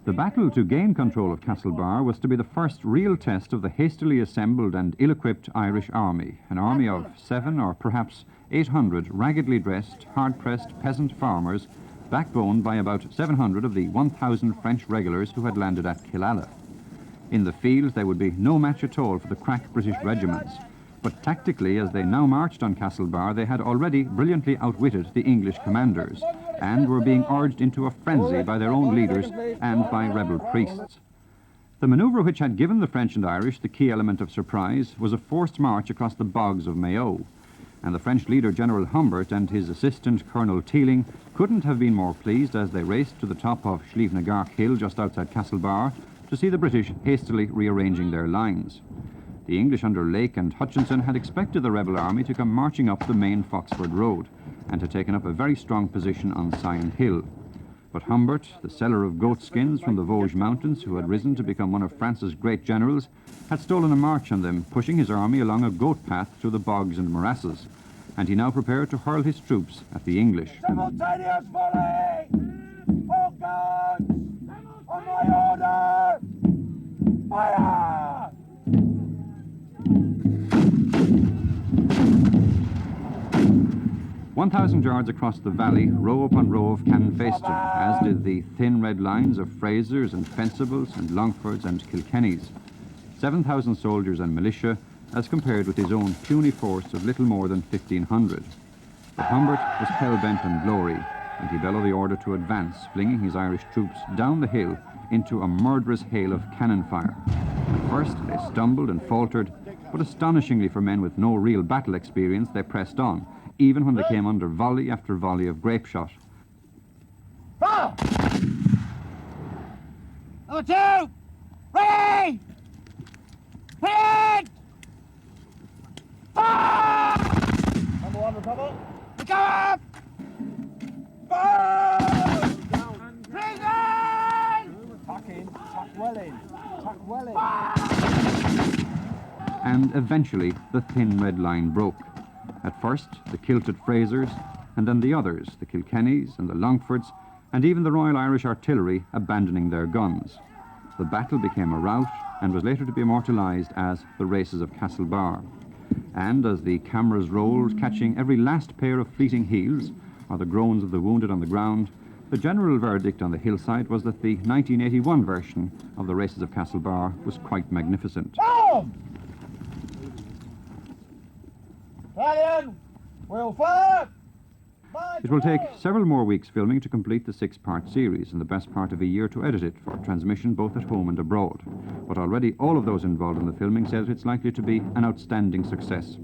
The battle to gain control of Castlebar was to be the first real test of the hastily assembled and ill-equipped Irish army, an army of 700 or perhaps 800 raggedly dressed, hard-pressed peasant farmers, backboned by about 700 of the 1,000 French regulars who had landed at Killala. In the field, they would be no match at all for the crack British regiments, but tactically, as they now marched on Castlebar, they had already brilliantly outwitted the English commanders and were being urged into a frenzy by their own leaders and by rebel priests. The manoeuvre which had given the French and Irish the key element of surprise was a forced march across the bogs of Mayo, and the French leader General Humbert and his assistant Colonel Teeling couldn't have been more pleased as they raced to the top of Slievnagark Hill just outside Castlebar to see the British hastily rearranging their lines. The English under Lake and Hutchinson had expected the rebel army to come marching up the main Foxford Road and had taken up a very strong position on Sion Hill. But Humbert, the seller of goat skins from the Vosges Mountains, who had risen to become one of France's great generals, had stolen a march on them, pushing his army along a goat path through the bogs and morasses, and he now prepared to hurl his troops at the English. Simultaneous volley! All guns! On my order! Fire! "1,000 yards across the valley, row upon row of cannon faced him, as did the thin red lines of Frasers and Fencibles and Longfords and Kilkennys. 7,000 soldiers and militia, as compared with his own puny force of little more than 1,500. But Humbert was hell-bent on glory, and he bellowed the order to advance, flinging his Irish troops down the hill into a murderous hail of cannon fire. At first they stumbled and faltered, but astonishingly for men with no real battle experience, they pressed on, even when they came under volley after volley of grape shot. Fire! Number 2! Ready! Hit! Fire! Number 1, recover. Recover! Fire! Prison! Tuck in, tuck well in, tuck well in. Fire! And eventually the thin red line broke. At first, the kilted Frasers, and then the others, the Kilkennys and the Longfords, and even the Royal Irish Artillery abandoning their guns. The battle became a rout and was later to be immortalised as the Races of Castlebar. And as the cameras rolled, catching every last pair of fleeting heels, or the groans of the wounded on the ground, the general verdict on the hillside was that the 1981 version of the Races of Castlebar was quite magnificent. Italian, we'll fire! It will take several more weeks filming to complete the 6-part series and the best part of a year to edit it for transmission both at home and abroad. But already all of those involved in the filming say that it's likely to be an outstanding success.